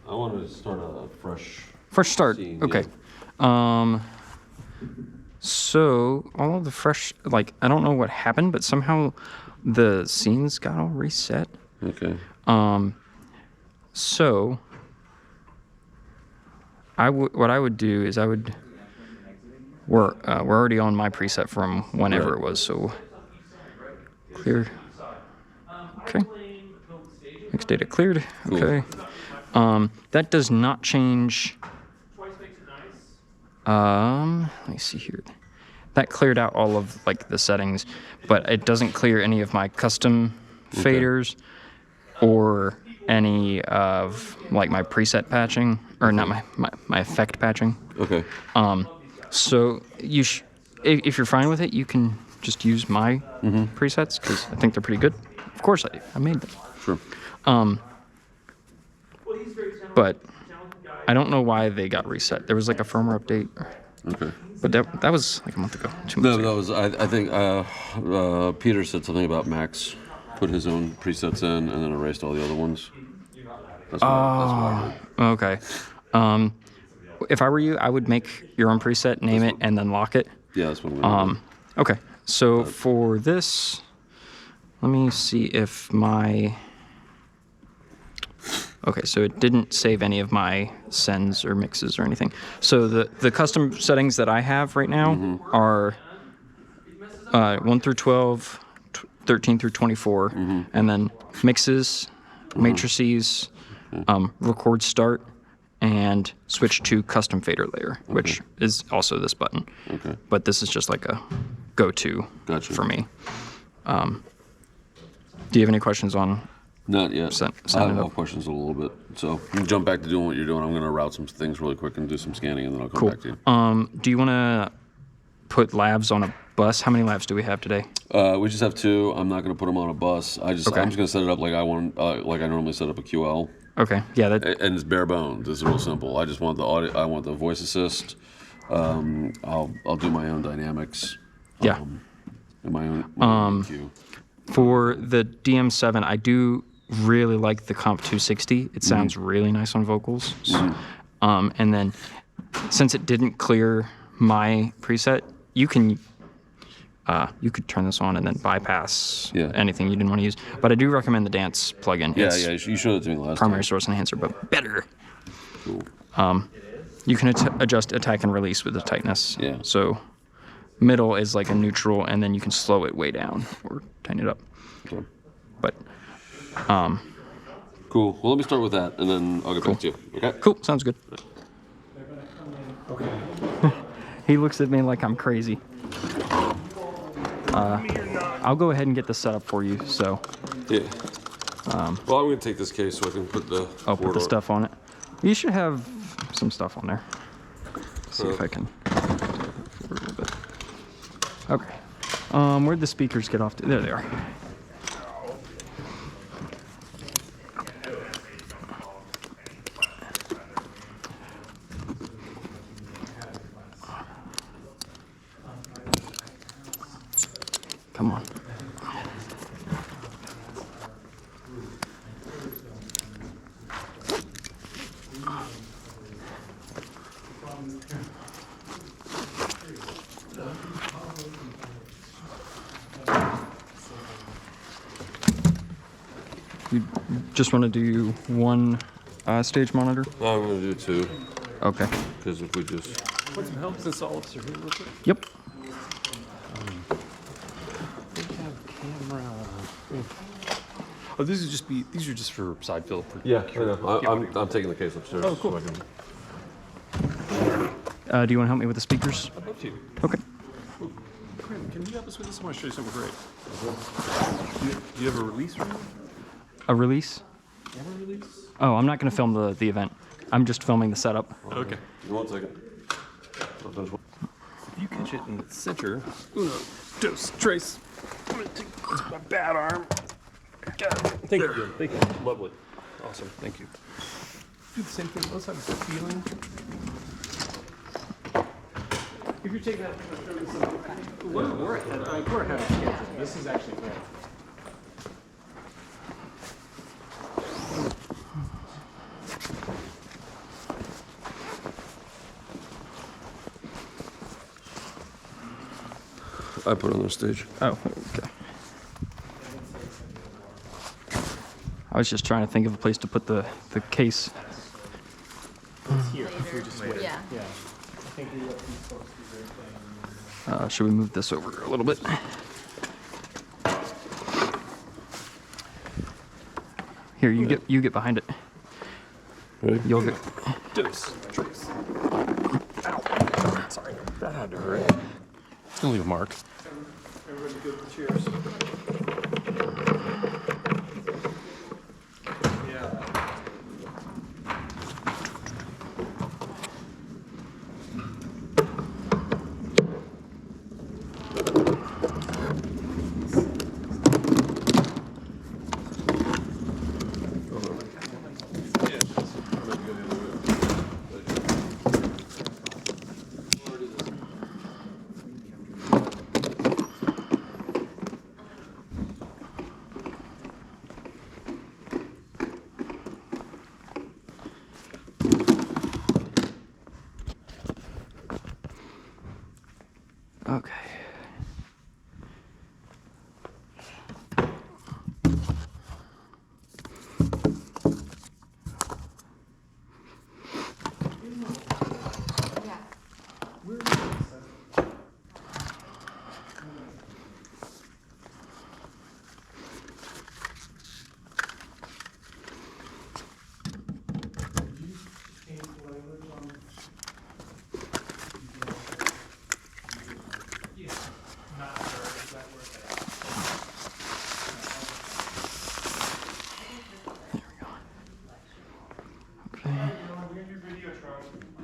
I want to start a fresh start. scene, Okay. yeah. So all of the fresh, like, I don't know what happened, but somehow the scenes got all reset. Okay. So what I would do is we're already on my preset from whenever Right. it was, so clear. Okay. Mixed data cleared. Cool. Okay. That does not change. Let me see here. That cleared out all of like the settings, but it doesn't clear any of my custom faders or any of like my preset patching, or not my effect patching. Okay. So if you're fine with it, you can just use my presets because I think they're pretty good. Of course, I made them. Sure. But I don't know why they got reset. There was like a firmware update. Okay. But that was like a month ago, 2 months ago. That was, I think Peter said something about Max put his own presets in and then erased all the other ones. That's what I heard. Okay. If I were you, I would make your own preset, name it, and then lock it. Yeah, that's what I'm going to do. Okay. So for this, let me see if my... Okay, so it didn't save any of my sends or mixes or anything. So the custom settings that I have right now are 1 through 12, 13 through 24, and then mixes, matrices, record start, and switch to custom fader layer, which is also this button. Okay. But this is just like a go-to for me. Do you have any questions on... Not yet. Send I it have up. questions a little bit. So you can jump back to doing what you're doing. I'm going to route some things really quick and do some scanning, and then I'll come back to you. Do you want to put labs on a bus? How many labs do we have today? We just have 2. I'm not going to put them on a bus. I'm just going to set it up like like I normally set up a QL. Okay. Yeah. And it's bare bones. It's real simple. I just want the audio. I want the voice assist. I'll do my own dynamics. Yeah. And my own EQ. For the DM7, I do really like the Comp 260. It sounds really nice on vocals. And then since it didn't clear my preset, you could turn this on and then bypass anything you didn't want to use. But I do recommend the dance plugin. Yeah, you showed it to me last primary time. source enhancer, but better. Cool. You can adjust attack and release with the tightness. Yeah. So middle is like a neutral, and then you can slow it way down or tighten it up. Okay. But Cool. Well, let me start with that, and then I'll get back to you. Okay? cool, sounds good. Okay. He looks at me like I'm crazy. I'll go ahead and get this set up for you. So. Yeah. Well, I'm going to take this case so I can put the Put the stuff on it. You should have some stuff on there. See if I can. A little bit. Okay. Where'd the speakers get off to? There they are. Come on. You just want to do one stage monitor? No, I'm going to do 2. Okay. Because if we just... Want some help since all of us are here real quick? Yep. We have camera. Oh, these are just for side fill. Yeah, I know. I'm taking the case upstairs. Oh, cool. So I can... Do you want to help me with the speakers? I'd love to. Okay. Quinn, can you help us with this? I want to show you something great. Do you have a release right now? A release? You have a release? Oh, I'm not going to film the event. I'm just filming the setup. Okay. 1 second. If you catch it in the center, uno, dos, tres. I'm going to take my bad arm. Thank you. Thank you. Lovely. Awesome. Thank you. Do the same thing. Let's have a feeling. If you're taking that, we're ahead of schedule. This is actually great. I put on the stage. Oh, okay. I was just trying to think of a place to put the case. Here, if we just wait. Yeah. Should we move this over a little bit? Here, you get behind it. Ready? You'll get. Dose. Trace. Ow. Sorry. That had to hurt. It's gonna leave a mark. Everybody good with cheers? Okay.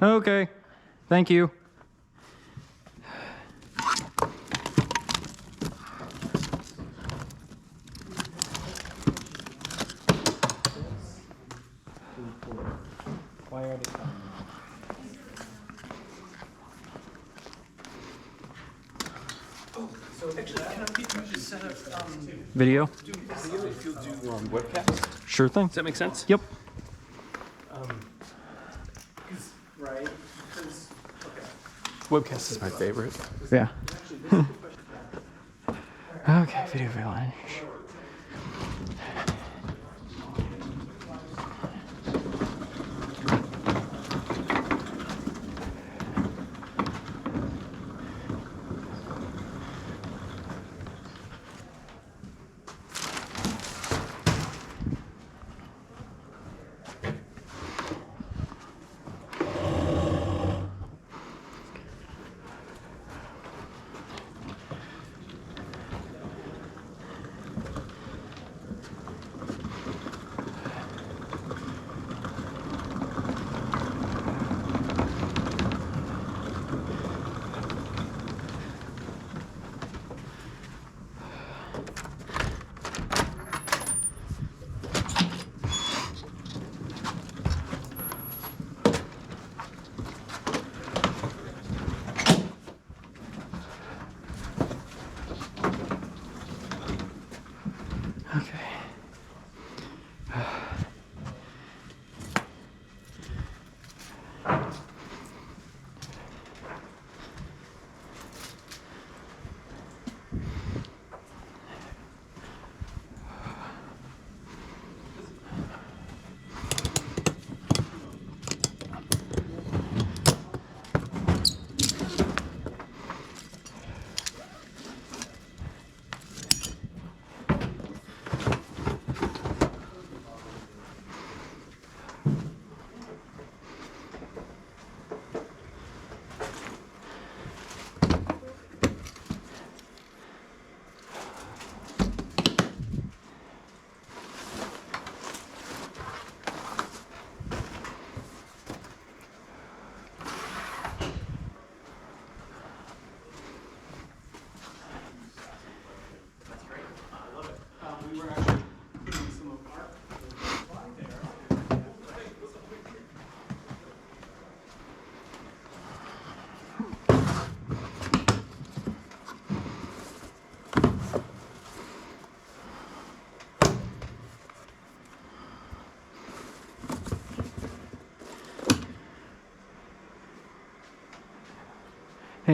Okay. Thank you. Video? If you'll do webcast. Sure thing. Does that make sense? Yep. Right. Webcast is my favorite. Yeah. Okay, video available.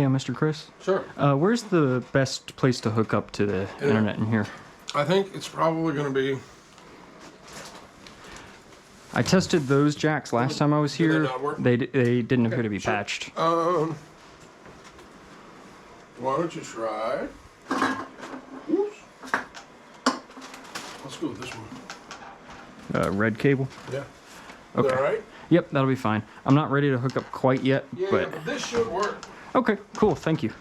Hey, Mr. Chris. Sure. Where's the best place to hook up to the internet in here? I think it's probably going to be... I tested those jacks last time I was Did they here. not work? They didn't appear to be patched. Why don't you try... Oops. Let's go with this one. Red cable. Yeah. Okay. Is that all right? Yep, that'll be fine. I'm not ready to hook up quite yet, Yeah, but this should work. okay, cool. Thank you.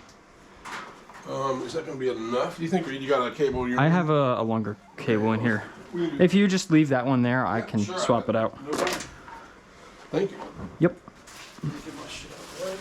Is that going to be enough? Do you think you got a cable? I have a longer cable in here. If you just leave that one there, I can Sure, swap it out. No problem. Thank you. Yep. Get my shit out of the way.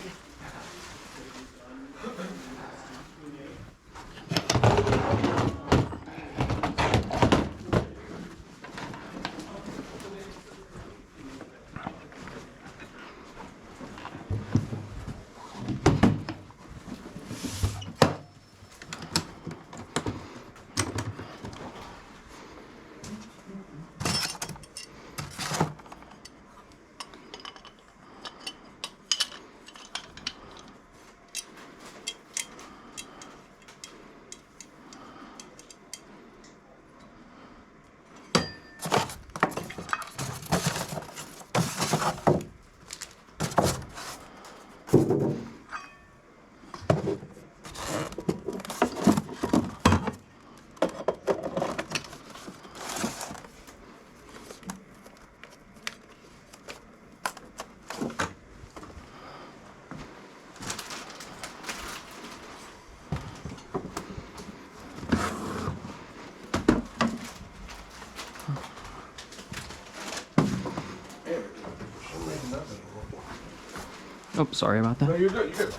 Oh, sorry about No, that. you're good. You're good.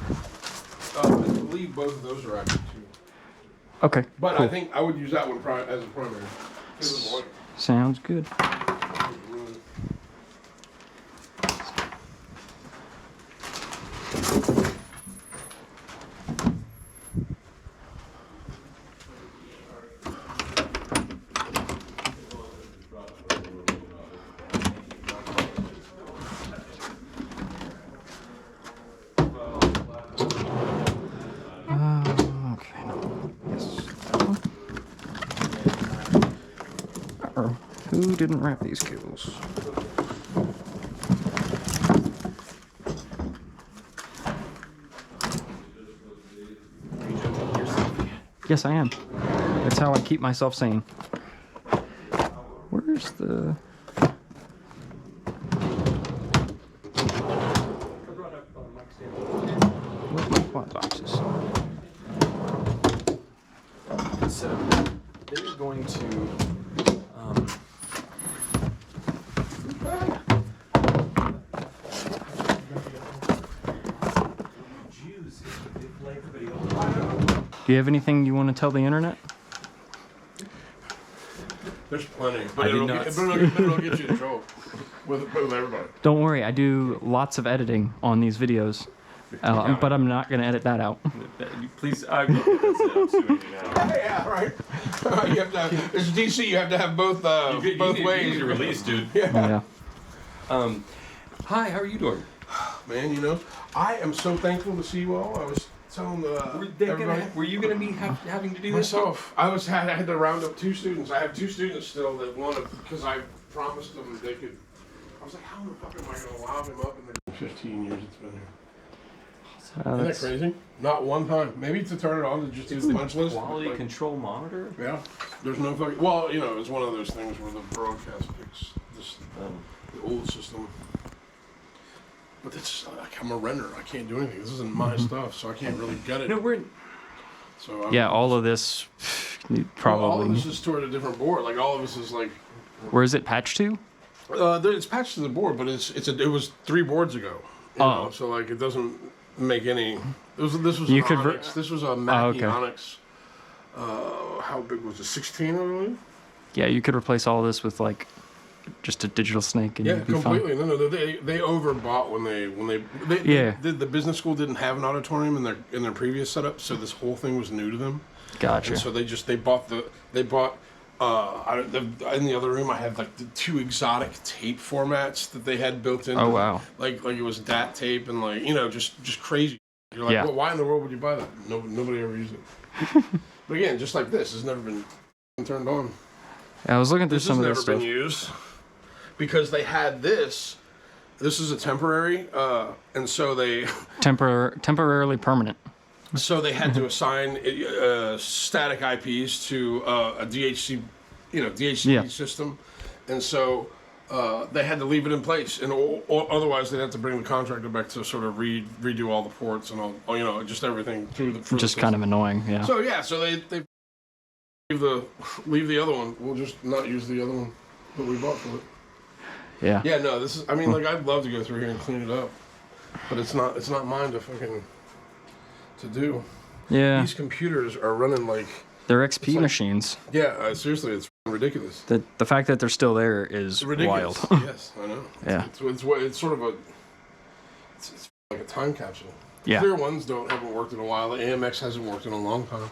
I believe both of those are active too. Okay, But cool. I think I would use that one as a primary. Sounds good. Okay. Yes. Uh-oh. Who didn't wrap these cables? Yes, I am. That's how I keep myself sane. Where's the... Where's my quad boxes? So they're going to. Do you have anything you want to tell the internet? There's plenty, but I did it'll not get you in trouble with everybody. Don't worry, I do lots of editing on these videos, but I'm not going to edit that out. Please, that's it. I'm suing you now. Yeah, right. You have to. It's DC. You have to have both both ways. You need to release, dude. Yeah. Hi, how are you doing? Man, you know, I am so thankful to see you all. I was telling everybody. Were you gonna be having to do this? Myself, I had to round up 2 students. I have 2 students still that wanted, because I promised them they could. I was like, how the fuck am I going to lob him up in the 15 years it's been here? Isn't that crazy? Not one time. Maybe to turn it on to just do the punch list. Quality control monitor? Yeah. There's no fucking. Well, you know, it's one of those things where the broadcast picks this, the old system. But it's like I'm a renter. I can't do anything. This isn't my stuff, so I can't really get it. No, we're. So Yeah, all of this probably. all of this is stored a different board. Like all of this is like. Where is it patched to? It's patched to the board, but it was 3 boards ago. You know, so like it doesn't make any. This was You an could Onyx. This was a Mackie okay. Onyx. How big was it? 16, I believe. Yeah, you could replace all of this with like just a digital snake and Yeah, you'd be completely. fine. No, they overbought when they Yeah. the business school didn't have an auditorium in their previous setup, so this whole thing was new to them. Gotcha. And so they bought in the other room I had like the 2 exotic tape formats that they had built in. Oh, wow. Like it was DAT tape and like, you know, just crazy. You're like, Yeah. well, why in the world would you buy that? Nobody ever used it. But again, just like this, it's never been turned on. I was looking through This some has of never this been stuff. used because they had this. This is a temporary, and so they Temporarily permanent. so they had to assign static IPs to a DHC, DHCP system, and so they had to leave it in place, and or otherwise they'd have to bring the contractor back to sort of redo all the ports and all, just everything through the. Just kind of annoying, yeah. So yeah, so they leave the other one. We'll just not use the other one that we bought for it. Yeah. Yeah, no, this is. I mean, like I'd love to go through here and clean it up, but it's not mine to do. Yeah. These computers are running like. They're XP machines. Yeah, seriously, it's ridiculous. The fact that they're still there is Ridiculous. wild. Yes, I know. Yeah. It's sort of it's like a time capsule. Yeah. Clear ones haven't worked in a while. The AMX hasn't worked in a long time.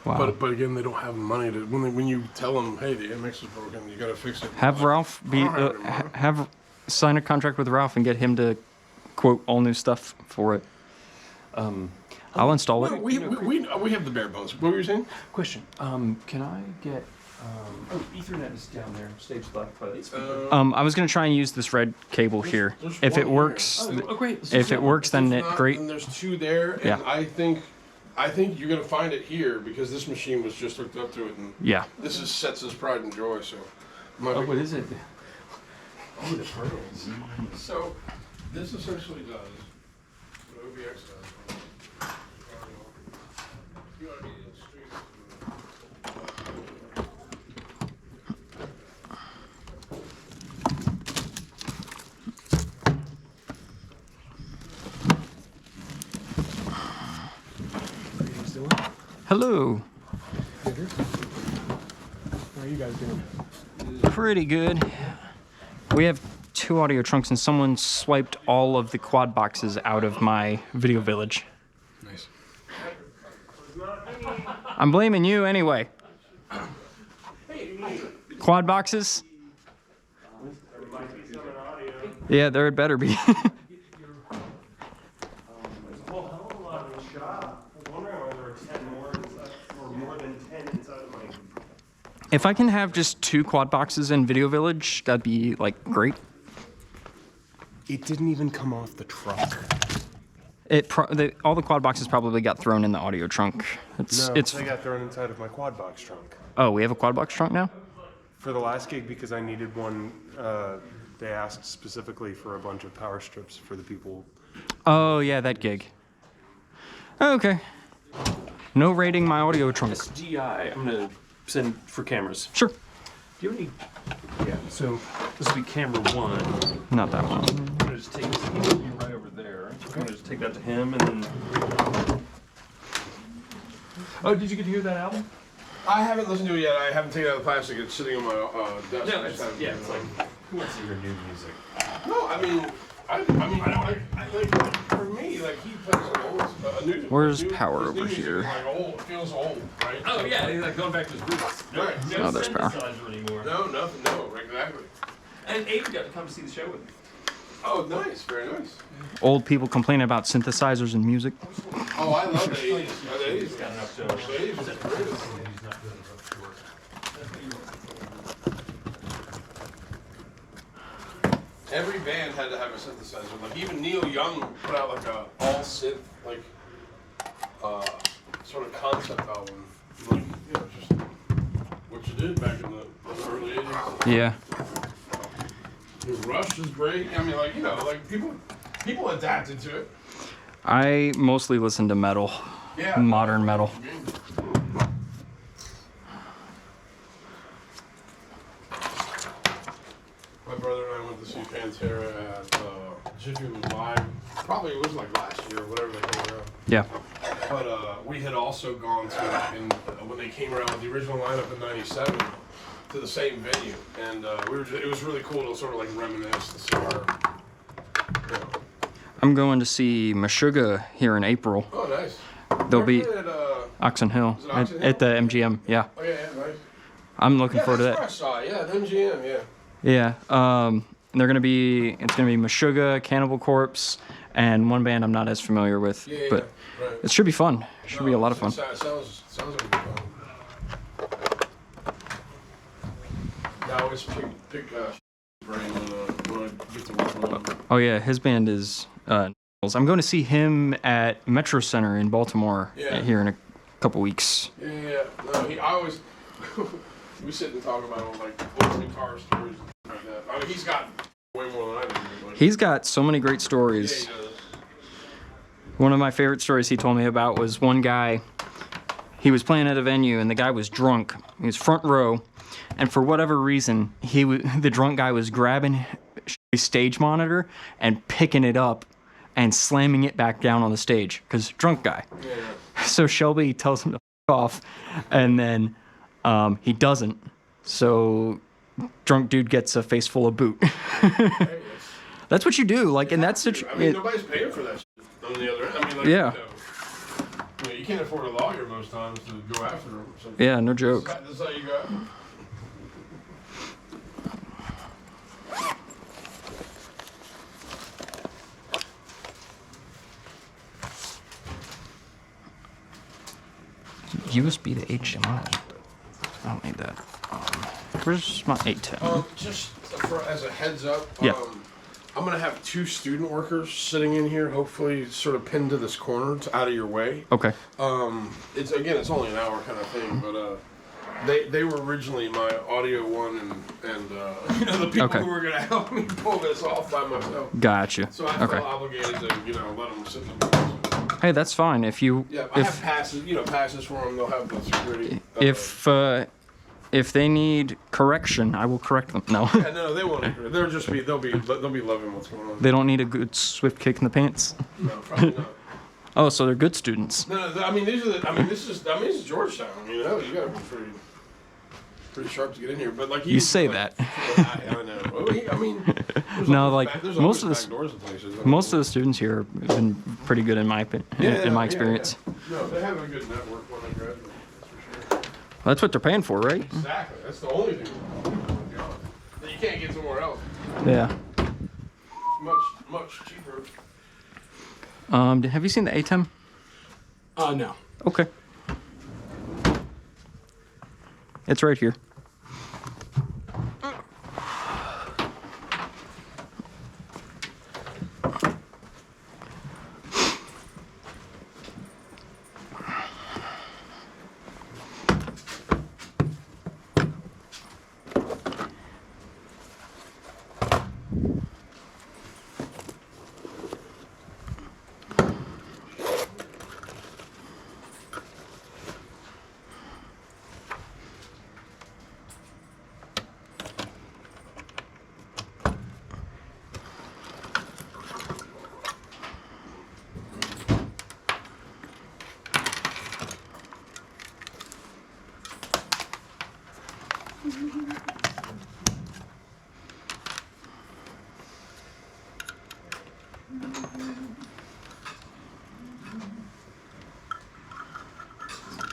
Wow. But again, they don't have money to when you tell them, hey, the AMX is broken, you got to fix it. Have Ralph be have sign a contract with Ralph and get him to quote all new stuff for it. I'll install it. We have the bare bones. What were you saying? Question. Can I get? Ethernet is down there. Stage left. I was gonna try and use this red cable here. There's If it one works, Great. if it works, then If not, great. then there's two there, and Yeah. I think you're gonna find it here because this machine was just hooked up to it, and Yeah. this is Setz's pride and joy. So, What is it? Oh, the pearls. So, this essentially does what OBX does. You wanna be in the streets. Hello. How are you guys doing? Pretty good. We have 2 audio trunks, and someone swiped all of the quad boxes out of my video village. Nice. I'm blaming you anyway. Quad boxes? Yeah, there had better be. If I can have just 2 quad boxes in Video Village, that'd be like great. It didn't even come off the truck. All the quad boxes probably got thrown in the audio trunk. They got thrown inside of my quad box trunk. Oh, we have a quad box trunk now? For the last gig, because I needed one, they asked specifically for a bunch of power strips for the people. Oh, yeah, that gig. Okay. No rating my audio trunk. GI. I'm gonna send for cameras. Sure. Do you have any? Yeah. So this will be camera 1. Not that one. I'm gonna just take this right over there. I'm gonna just take that to him and then. Oh, did you get to hear that album? I haven't listened to it yet. I haven't taken it out of the plastic. It's sitting on my desk. No, it's like who wants to hear new music? No, I mean, for me, like he plays an old, new. Where's new, power his over new music here? is, like old. It feels old, right? Oh yeah, he's like going back to his roots. Right. Oh, there's power. Anymore. No, nothing. No, exactly. And Aiden got to come to see the show with me. Oh, nice. Very nice. Old people complaining about synthesizers and music. Oh, I love the 80s. The 80s. Got enough The to. 80s was great. Every band had to have a synthesizer. Like even Neil Young put out like a all synth like sort of concept album. Like just what you did back in the early 80s. Yeah. Rush is great. I mean, like like people adapted to it. I mostly listen to metal. Yeah. Modern metal. My brother and I went to see Pantera at Jiffy Lube Live. Probably it was like last year, whatever they came around. Yeah. But we had also gone to when they came around with the original lineup in '97 to the same venue, and it was really cool to sort of like reminisce and see our. I'm going to see Meshuggah here in April. Oh, nice. They'll be At, Oxon Hill, Is it Oxon Hill? at the MGM. Yeah. oh yeah, nice. I'm looking Yeah, forward to that's that. where I saw it. Yeah, the MGM. Yeah. Yeah. It's gonna be Meshuggah, Cannibal Corpse, and one band I'm not as familiar with. Yeah, but right. it should be fun. It should be a lot of fun. Sounds like a good fun. Yeah, I always pick brain when I get to work with him. Oh yeah, his band is. I'm going to see him at Metro Center in Baltimore here in a couple weeks. Yeah. No, I always we sit and talk about like old guitar stories and like that. I mean, he's got way more than I do. But He's got so many great stories. yeah, he does. One of my favorite stories he told me about was one guy. He was playing at a venue and the guy was drunk. He was front row, and for whatever reason, the drunk guy was grabbing his stage monitor and picking it up and slamming it back down on the stage because drunk guy. Yeah. So Shelby tells him to f off, and then he doesn't. So drunk dude gets a face full of boot. That's what you do, like in that situation. I mean, nobody's paying for that shit on the other end. I mean, like, Yeah. You can't afford a lawyer most times to go after them. So Yeah, no joke. This is how you got. USB to HDMI. I don't need that. Where's my 810? Just as a heads up, Yeah. I'm gonna have 2 student workers sitting in here, hopefully sort of pinned to this corner, out of your way. Okay. It's only an hour kind of thing, but they were originally my audio one and the people Okay. who were gonna help me pull this off by myself. Gotcha. So I Okay. felt obligated to let them sit in the box. Hey, that's fine. If you Yeah, I have passes for them. They'll have the security. if they need correction, I will correct them. No. Yeah, no, they won't. They'll be loving what's going on. They don't need a good swift kick in the pants. No, probably not. Oh, so they're good students. No, I mean this is Georgetown. You gotta be pretty sharp to get in here. But like You say that. I know. Well, I mean, there's No, always like, there's most always of back doors in places. Most of the students here have been pretty good in my experience. Yeah. No, they have a good network when they graduate. That's for sure. That's what they're paying for, right? Exactly. That's the only thing that you can't get somewhere else. Yeah. Much cheaper. Have you seen the ATEM? No. Okay. It's right here.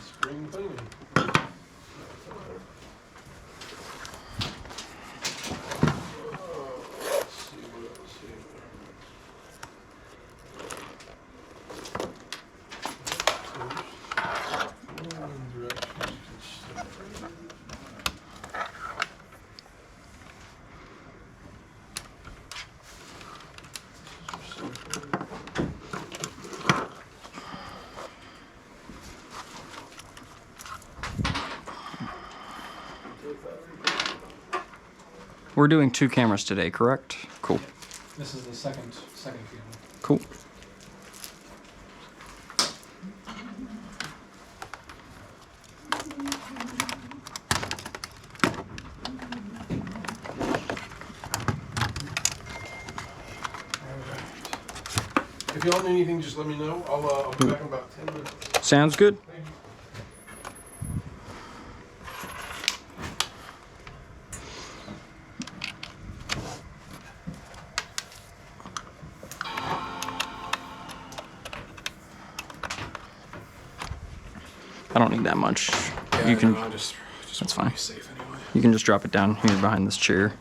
Spring cleaning. Let's see what else here. We're doing 2 cameras today, correct? Cool. This is the second camera. Cool. If y'all need anything, just let me know. I'll be back in about 10 minutes. Sounds good. Thank you. I don't need that much. Yeah, You can. no, I just That's wanna fine. be safe anyway. You can just drop it down here behind this chair.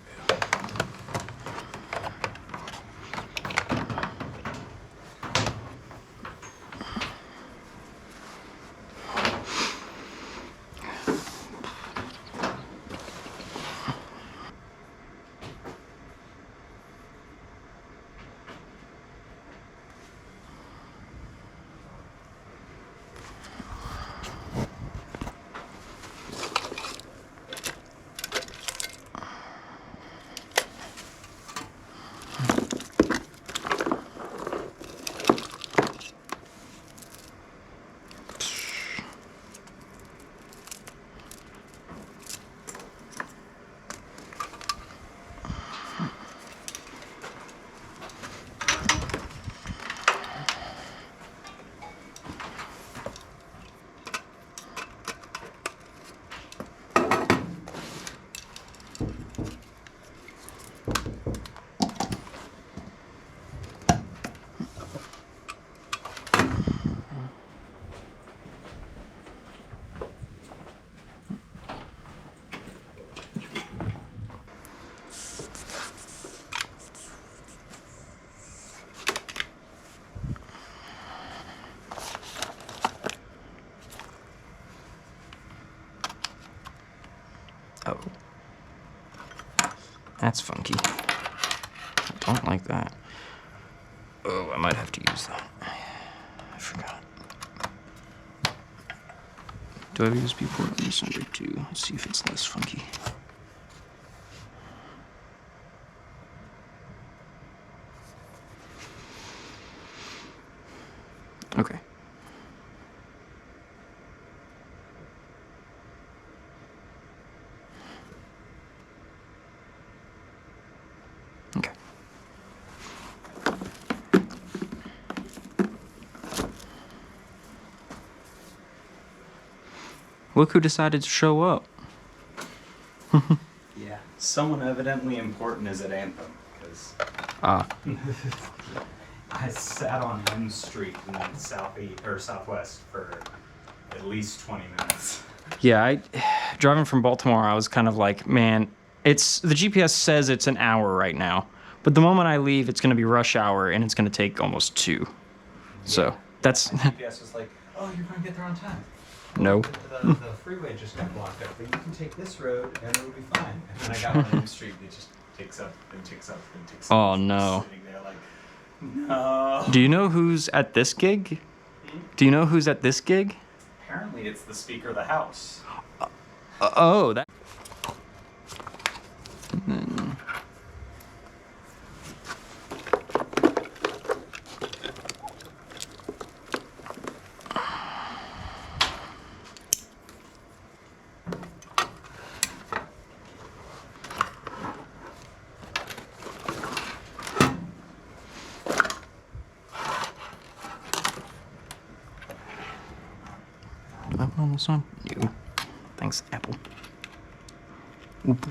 That's funky. I don't like that. Oh, I might have to use that. I forgot. Do I have a USB port? Let me send it to. Let's see if it's less funky. Okay. Okay. Look who decided to show up. Yeah, someone evidently important is at Anthem, because Ah. I sat on M Street in the southeast or southwest for at least 20 minutes. Yeah, driving from Baltimore, I was kind of like, man, the GPS says it's an hour right now, but the moment I leave, it's going to be rush hour, and it's going to take almost 2. So that's My GPS was like, oh, you're going to get there on time. no. The freeway just got blocked up, but you can take this road and it'll be fine. And then I got on M Street, and it just takes up and takes up and takes up. Oh, So I'm no. sitting there like, no. Do you know who's at this gig? Do you know who's at this gig? Apparently, it's the Speaker of the House. Oh, that. And then... Do I have one on this one? No. Thanks, Apple. Oop.